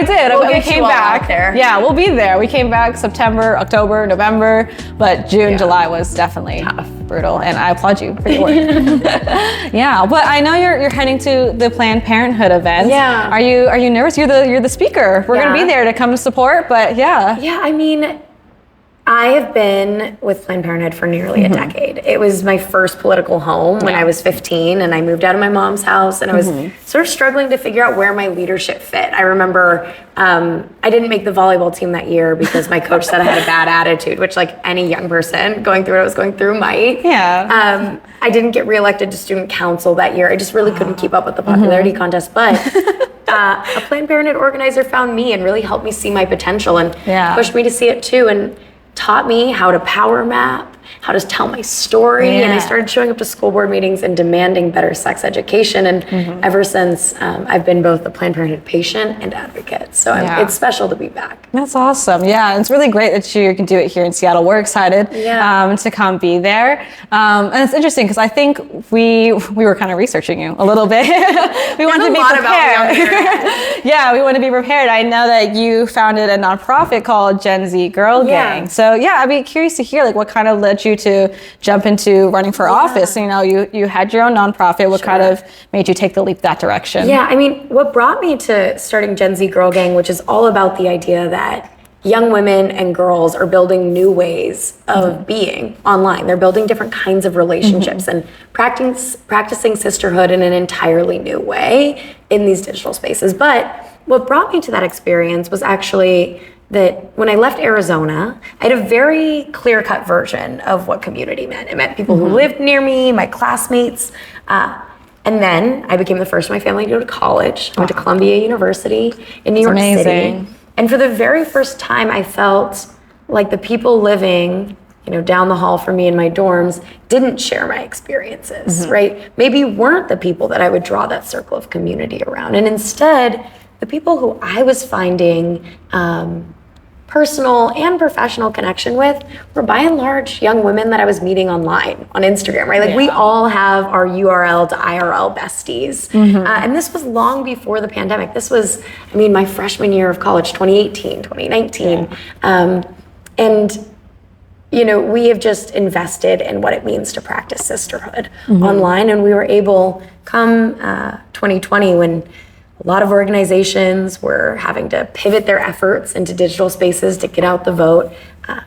I did. We came back there. Yeah, we'll be there. We came back September, October, November, but June, July was definitely tough, brutal, and I applaud you for your work. Yeah, but I know you're heading to the Planned Parenthood event. Yeah. Are you nervous? You're the speaker. We're gonna be there to come to support, but yeah. Yeah, I mean, I have been with Planned Parenthood for nearly a decade. It was my first political home when I was 15, and I moved out of my mom's house, and I was sort of struggling to figure out where my leadership fit. I remember I didn't make the volleyball team that year because my coach said I had a bad attitude, which like any young person going through what I was going through might. Yeah. I didn't get reelected to student council that year. I just really couldn't keep up with the popularity contest, but a Planned Parenthood organizer found me and really helped me see my potential and pushed me to see it too, and taught me how to power map, how to tell my story, and I started showing up to school board meetings and demanding better sex education, and ever since I've been both a Planned Parenthood patient and advocate, so it's special to be back. That's awesome. Yeah, it's really great that you can do it here in Seattle. We're excited to come be there, and it's interesting because I think we were kind of researching you a little bit. We wanted to be prepared. Yeah, we want to be prepared. I know that you founded a nonprofit called Gen Z Girl Gang. So I'd be curious to hear like what kind of led you to jump into running for office. You know, you had your own nonprofit. What kind of made you take the leap that direction? Yeah, I mean, what brought me to starting Gen Z Girl Gang, which is all about the idea that young women and girls are building new ways of being online. They're building different kinds of relationships and practicing sisterhood in an entirely new way in these digital spaces. But what brought me to that experience was actually that when I left Arizona, I had a very clear-cut version of what community meant. It meant people who lived near me, my classmates, and then I became the first in my family to go to college. I went to Columbia University in New York City. And for the very first time, I felt like the people living, down the hall from me in my dorms didn't share my experiences, right? Maybe weren't the people that I would draw that circle of community around. And instead, the people who I was finding personal and professional connection with were by and large young women that I was meeting online on Instagram, right? Like we all have our URL to IRL besties. And this was long before the pandemic. This was, my freshman year of college, 2018, 2019. And we have just invested in what it means to practice sisterhood online. And we were able, come 2020, when a lot of organizations were having to pivot their efforts into digital spaces to get out the vote,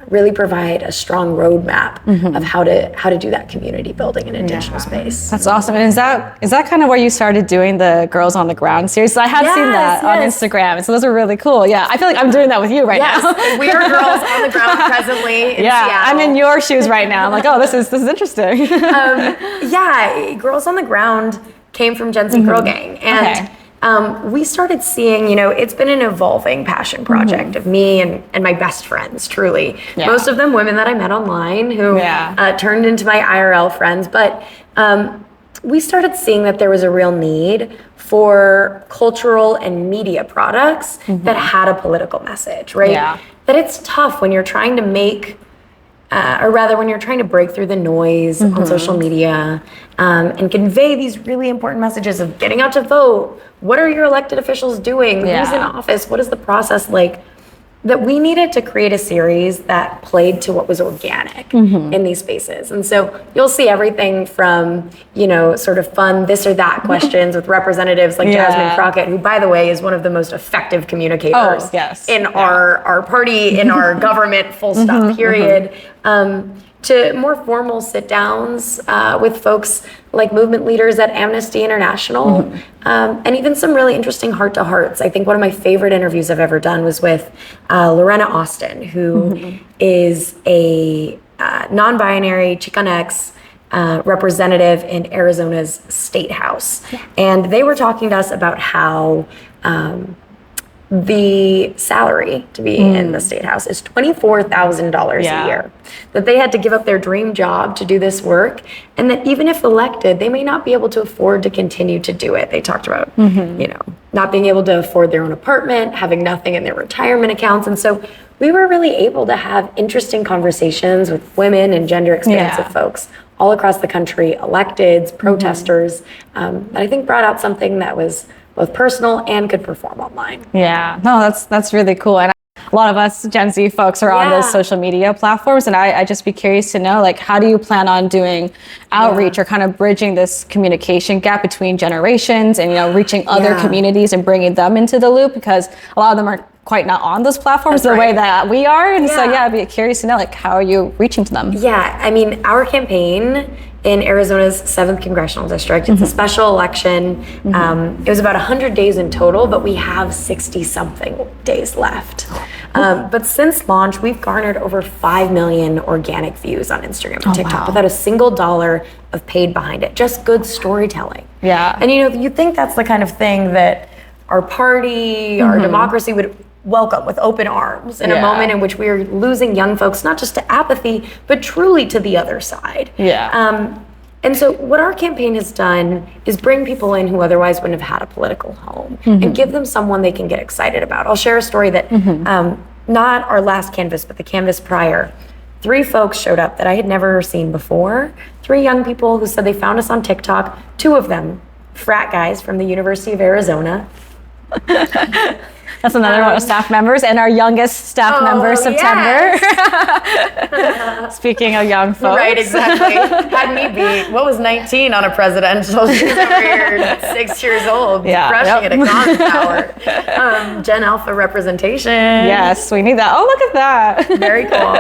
really provide a strong roadmap of how to do that community building in a digital space. That's awesome. And is that kind of where you started doing the Girls on the Ground series? So I have seen that on Instagram, and so those are really cool. Yeah, I feel like I'm doing that with you right now. We are Girls on the Ground presently in Seattle. I'm in your shoes right now. I'm like, oh, this is interesting. Girls on the Ground came from Gen Z Girl Gang, and we started seeing, it's been an evolving passion project of me and my best friends, truly. Most of them women that I met online who turned into my IRL friends. But we started seeing that there was a real need for cultural and media products that had a political message, right? That it's tough when you're trying to make when you're trying to break through the noise on social media and convey these really important messages of getting out to vote. What are your elected officials doing? Who's in office? What is the process like? That we needed to create a series that played to what was organic in these spaces. And so you'll see everything from, sort of fun this or that questions with representatives like Jasmine Crockett, who, by the way, is one of the most effective communicators in our party, in our government, full stop, period. To more formal sit-downs with folks like movement leaders at Amnesty International, and even some really interesting heart-to-hearts. I think one of my favorite interviews I've ever done was with Lorena Austin, who is a non-binary Chicanx representative in Arizona's State House. And they were talking to us about how the salary to be in the State House is $24,000 a year. That they had to give up their dream job to do this work, and that even if elected, they may not be able to afford to continue to do it. They talked about, not being able to afford their own apartment, having nothing in their retirement accounts. And so we were really able to have interesting conversations with women and gender expansive folks all across the country, electeds, protesters, that I think brought out something that was both personal and could perform online. Yeah, no, that's really cool. And a lot of us Gen Z folks are on those social media platforms, and I just be curious to know, like, how do you plan on doing outreach or kind of bridging this communication gap between generations and, you know, reaching other communities and bringing them into the loop, because a lot of them are quite not on those platforms the way that we are. And so, I'd be curious to know, like, how are you reaching to them? Yeah, I mean, our campaign in Arizona's 7th congressional district, it's a special election. It was about 100 days in total, but we have 60 something days left. But since launch, we've garnered over 5 million organic views on Instagram and TikTok without a single dollar of paid behind it, just good storytelling. Yeah. And you know, you think that's the kind of thing that our party, our democracy would welcome with open arms in a moment in which we are losing young folks, not just to apathy, but truly to the other side. And so what our campaign has done is bring people in who otherwise wouldn't have had a political home and give them someone they can get excited about. I'll share a story that, not our last canvas, but the canvas prior. 3 folks showed up that I had never seen before. 3 young people who said they found us on TikTok. 2 of them, frat guys from the University of Arizona. That's another one of staff members, and our youngest staff member, September. Yes. Speaking of young folks. Right, exactly. Had me beat, what was 19 on a presidential? She's over here, 6 years old, crushing it at Cons Power. Gen Alpha representation. Yes, we need that. Oh, look at that. Very cool.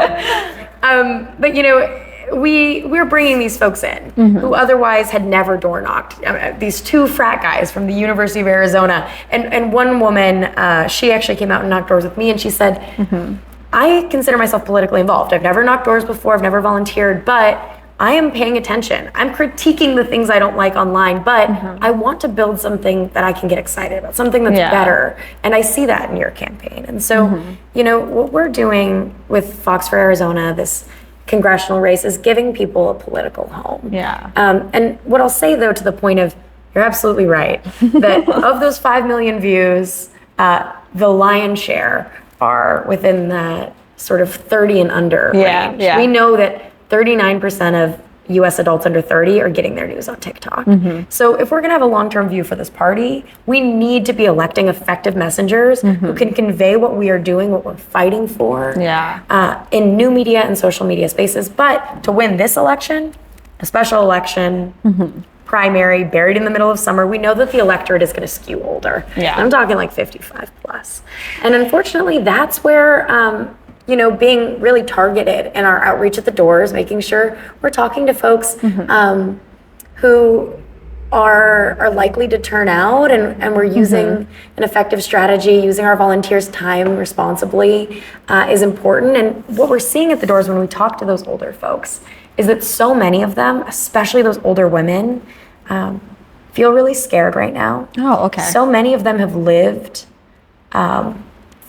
But you know, we're bringing these folks in who otherwise had never door knocked. These 2 frat guys from the University of Arizona, and one woman, she actually came out and knocked doors with me, and she said, I consider myself politically involved. I've never knocked doors before, I've never volunteered, but I am paying attention. I'm critiquing the things I don't like online, but I want to build something that I can get excited about, something that's better. And I see that in your campaign. And so, you know, what we're doing with Fox for Arizona, this congressional race, is giving people a political home. And what I'll say, though, to the point of, you're absolutely right, that of those 5 million views, the lion's share are within that sort of 30 and under range. We know that 39% of US adults under 30 are getting their news on TikTok. So if we're gonna have a long-term view for this party, we need to be electing effective messengers who can convey what we are doing, what we're fighting for in new media and social media spaces. But to win this election, a special election, primary, buried in the middle of summer, we know that the electorate is gonna skew older. I'm talking like 55 plus. And unfortunately, that's where, you know, being really targeted in our outreach at the doors, making sure we're talking to folks who are likely to turn out, and we're using an effective strategy, using our volunteers' time responsibly is important. And what we're seeing at the doors when we talk to those older folks is that so many of them, especially those older women, feel really scared right now. So many of them have lived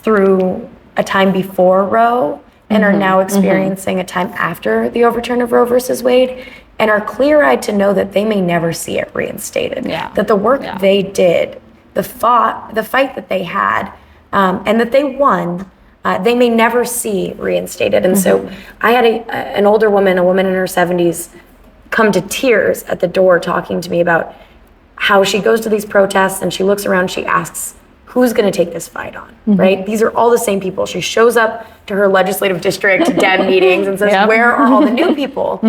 through a time before Roe and are now experiencing a time after the overturn of Roe versus Wade, and are clear-eyed to know that they may never see it reinstated. That the work they did, the fight that they had, and that they won, they may never see reinstated. And so I had an older woman, a woman in her 70s, come to tears at the door talking to me about how she goes to these protests and she looks around, she asks, who's going to take this fight on, right? These are all the same people. She shows up to her legislative district Dem meetings and says, where are all the new people?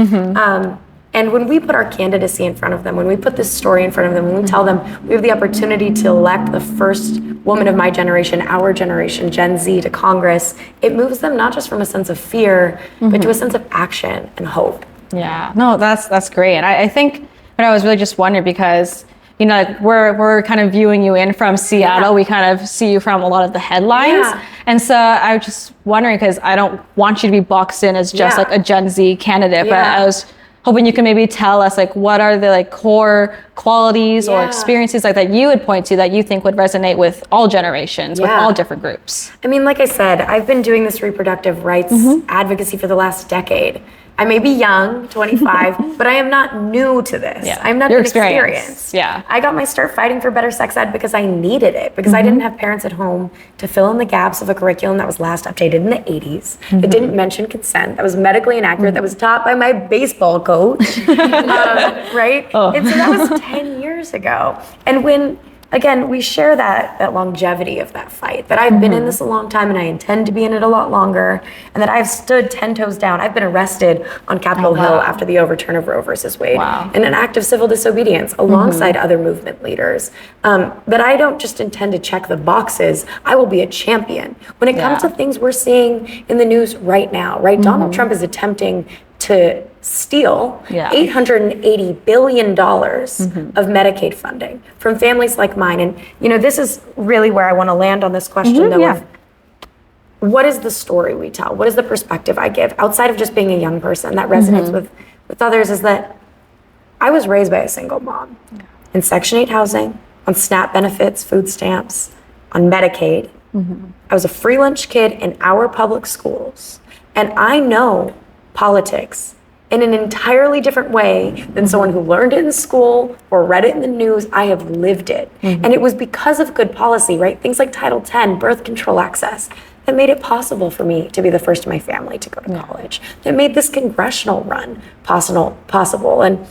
And when we put our candidacy in front of them, when we put this story in front of them, when we tell them we have the opportunity to elect the first woman of my generation, our generation, Gen Z, to Congress, it moves them not just from a sense of fear, but to a sense of action and hope. No, that's great. And I think, I was really just wondering, because you know, like we're kind of viewing you in from Seattle. We kind of see you from a lot of the headlines. And so I was just wondering, because I don't want you to be boxed in as just like a Gen Z candidate, but I was hoping you can maybe tell us, like, what are the like core qualities or experiences like that you would point to that you think would resonate with all generations, with all different groups? I mean, like I said, I've been doing this reproductive rights advocacy for the last decade. I may be young, 25, but I am not new to this. I'm not inexperienced. I got my start fighting for better sex ed because I needed it, because I didn't have parents at home to fill in the gaps of a curriculum that was last updated in the 80s, that didn't mention consent, that was medically inaccurate, that was taught by my baseball coach, right? And so that was 10 years ago. And when again, we share that longevity of that fight, that I've been in this a long time and I intend to be in it a lot longer, and that I've stood 10 toes down. I've been arrested on Capitol Hill after the overturn of Roe versus Wade in an act of civil disobedience alongside other movement leaders. That I don't just intend to check the boxes, I will be a champion. When it comes to things we're seeing in the news right now, right? Donald Trump is attempting to steal $880 billion of Medicaid funding from families like mine. And, this is really where I want to land on this question, though, of what is the story we tell? What is the perspective I give outside of just being a young person that resonates with others, is that I was raised by a single mom in Section 8 housing, on SNAP benefits, food stamps, on Medicaid. I was a free lunch kid in our public schools. And I know politics in an entirely different way than someone who learned it in school or read it in the news. I have lived it. And it was because of good policy, right? Things like Title X, birth control access, that made it possible for me to be the first in my family to go to college, that made this congressional run possible. And,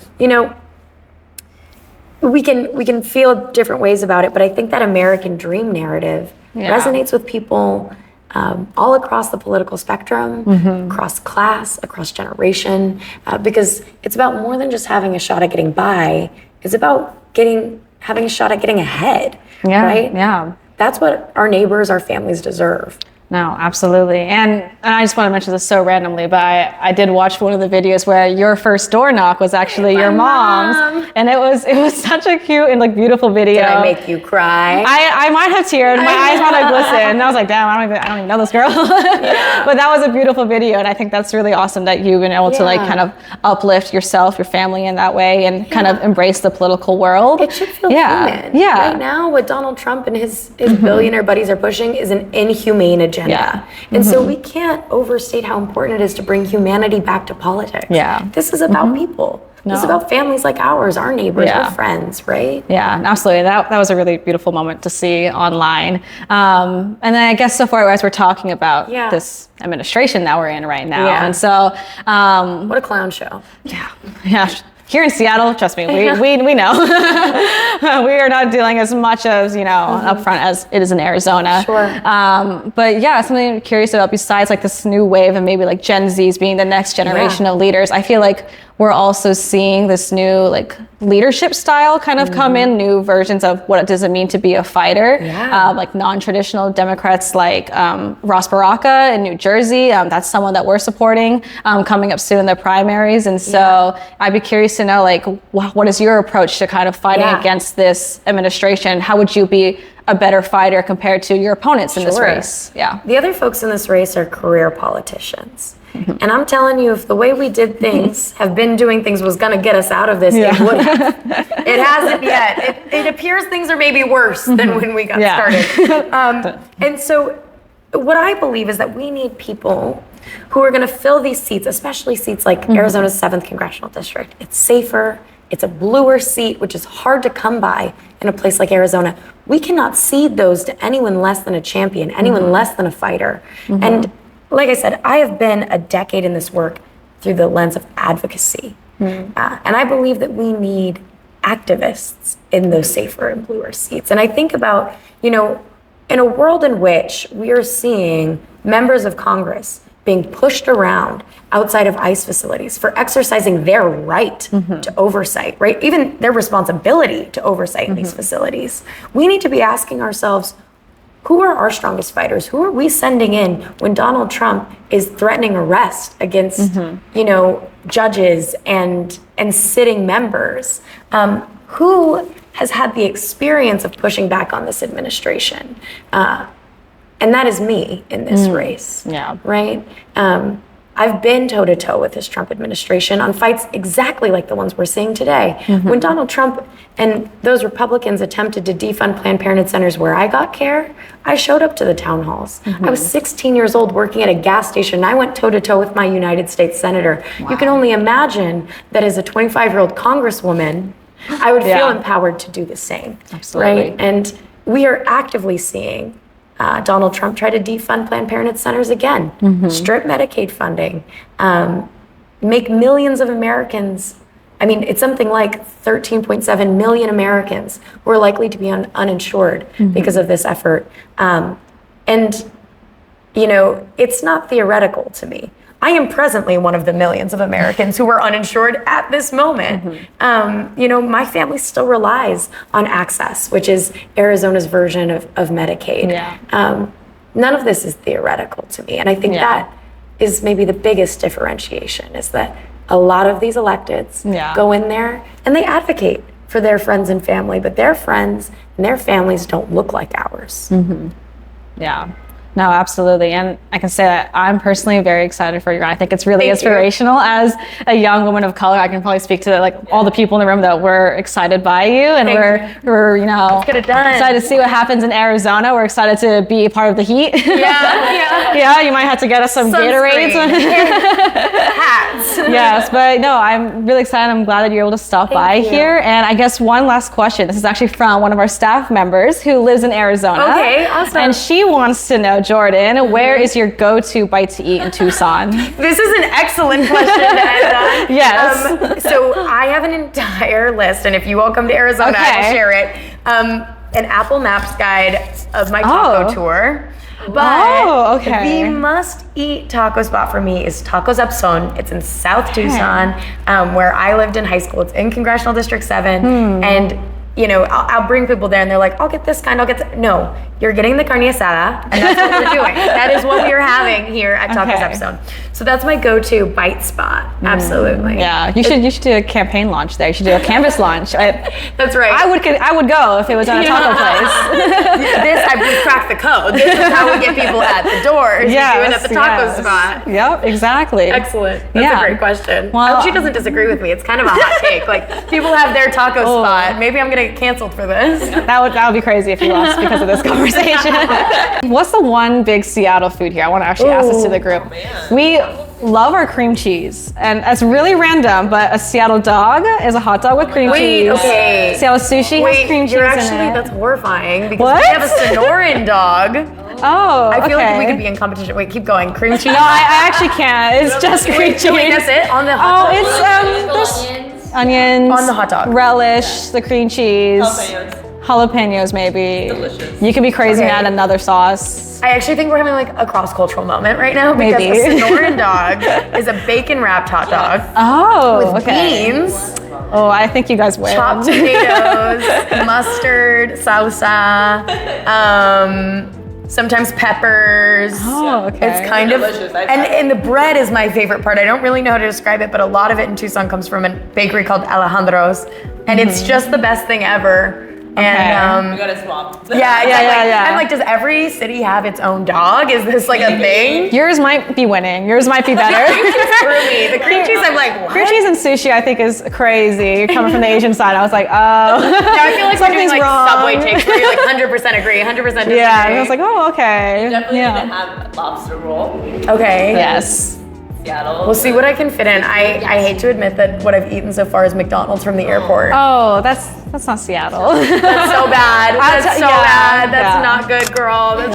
we can feel different ways about it, but I think that American dream narrative resonates with people all across the political spectrum, across class, across generation, because it's about more than just having a shot at getting by. It's about having a shot at getting ahead, right? Yeah. That's what our neighbors, our families deserve. No, absolutely. And I just want to mention this so randomly, but I did watch one of the videos where your first door knock was actually your mom's. And it was such a cute and beautiful video. Did I make you cry? I might have teared. My eyes might have glistened. And I was like, damn, I don't even know this girl. But that was a beautiful video. And I think that's really awesome that you've been able to kind of uplift yourself, your family in that way, and kind of embrace the political world. It should feel human. Yeah. Right now, what Donald Trump and his billionaire buddies are pushing is an inhumane agenda. And so we can't overstate how important it is to bring humanity back to politics. This is about people. This is about families like ours, our neighbors, our friends, right? Yeah, absolutely. That was a really beautiful moment to see online. And then I guess so far as we're talking about this administration that we're in right now. And so what a clown show. Yeah. Here in Seattle, trust me, we know. We are not dealing as much as, upfront as it is in Arizona. But something I'm curious about besides this new wave and maybe Gen Zs being the next generation of leaders, I feel like we're also seeing this new leadership style kind of come in, new versions of what does it mean to be a fighter. Non-traditional Democrats like Ross Baraka in New Jersey. That's someone that we're supporting coming up soon in the primaries. And so I'd be curious to know what is your approach to kind of fighting against this administration? How would you be a better fighter compared to your opponents in this race? The other folks in this race are career politicians. And I'm telling you, if the way we did things, have been doing things, was going to get us out of this, it would have. It hasn't yet. It appears things are maybe worse than when we got started. And so what I believe is that we need people who are going to fill these seats, especially seats like Arizona's 7th congressional district. It's safer. It's a bluer seat, which is hard to come by in a place like Arizona. We cannot cede those to anyone less than a champion, anyone less than a fighter. And like I said, I have been a decade in this work through the lens of advocacy. And I believe that we need activists in those safer and bluer seats. And I think about, in a world in which we are seeing members of Congress being pushed around outside of ICE facilities for exercising their right to oversight, right? Even their responsibility to oversight in these facilities. We need to be asking ourselves, who are our strongest fighters? Who are we sending in when Donald Trump is threatening arrest against, judges and sitting members? Who has had the experience of pushing back on this administration? And that is me in this race, right? I've been toe-to-toe with this Trump administration on fights exactly like the ones we're seeing today. When Donald Trump and those Republicans attempted to defund Planned Parenthood centers where I got care, I showed up to the town halls. I was 16 years old working at a gas station. I went toe-to-toe with my United States Senator. You can only imagine that as a 25-year-old Congresswoman, I would feel empowered to do the same. Absolutely. Right? And we are actively seeing Donald Trump try to defund Planned Parenthood centers again, strip Medicaid funding, make millions of Americans I mean, it's something like 13.7 million Americans who are likely to be uninsured because of this effort. And, you know, it's not theoretical to me. I am presently one of the millions of Americans who are uninsured at this moment. You know, my family still relies on Access, which is Arizona's version of Medicaid. None of this is theoretical to me. And I think that is maybe the biggest differentiation, is that a lot of these electeds go in there and they advocate for their friends and family, but their friends and their families don't look like ours. Yeah. No, absolutely. And I can say that I'm personally very excited for you. I think it's really inspirational. As a young woman of color, I can probably speak to like all the people in the room that we're excited by you, and we're you know, excited to see what happens in Arizona. We're excited to be a part of the heat. Yeah, you might have to get us some Gatorades. Hats. Yes, but no, I'm really excited. I'm glad that you're able to stop by here. And I guess one last question. This is actually from one of our staff members who lives in Arizona. Okay, awesome. And she wants to know, Jordan, where is your go-to bite to eat in Tucson? This is an excellent question to end on. Yes. So I have an entire list, and if you all come to Arizona, I will share it. An Apple Maps guide of my taco tour. But the must-eat taco spot for me is Tacos Epson. It's in South Tucson, where I lived in high school. It's in Congressional District 7, and you know, I'll bring people there and they're like, I'll get this kind, I'll get that. No, you're getting the carne asada, and that's what we're doing. That is what we are having here at Tacos Epson. So that's my go-to bite spot. Absolutely. Yeah, you should do a campaign launch there. You should do a canvas launch. That's right. I would go if it was on a taco place. We cracked the code. This is how we get people at the doors. Yeah, we do it at the taco spot. Yep, exactly. Excellent. That's a great question. Well, I hope she doesn't disagree with me. It's kind of a hot take. Like, people have their taco spot. Maybe I'm gonna get canceled for this. That would be crazy if you lost because of this conversation. What's the one big Seattle food here? I want to actually ask this to the group. We love our cream cheese, and it's really random, but a Seattle dog is a hot dog with cream cheese. Okay. Seattle sushi has cream cheese in it. That's horrifying, because we have a Sonoran dog. Oh, I feel like we could be in competition. Wait, keep going. Cream cheese? No, I actually can't. It's just cream cheese. Wait, that's it? On the hot dog? It's onions. On the hot dog. Relish, the cream cheese. Jalapenos, maybe. Delicious. You could be crazy and add another sauce. I actually think we're having like a cross-cultural moment right now, because a Sonoran dog is a bacon-wrapped hot dog. With beans. Oh, I think you guys win. Chopped tomatoes, mustard, salsa, sometimes peppers. It's kind of delicious. And the bread is my favorite part. I don't really know how to describe it, but a lot of it in Tucson comes from a bakery called Alejandro's, and it's just the best thing ever. And we gotta swap. Yeah. And like, does every city have its own dog? Is this like a thing? Yours might be winning. Yours might be better. Screw me. The cream cheese, I'm like, what? Cream cheese and sushi, I think, is crazy. Coming from the Asian side, I was like, oh. Yeah, I feel like something's like wrong. Subway takes where you're like 100% agree, 100% disagree. Yeah, and I was like, oh, okay. Definitely need to have lobster roll. Okay. Yes. Seattle. We'll see what I can fit in. I hate to admit that what I've eaten so far is McDonald's from the airport. Oh, that's not Seattle. That's so bad. That's so bad. That's not good, girl. That's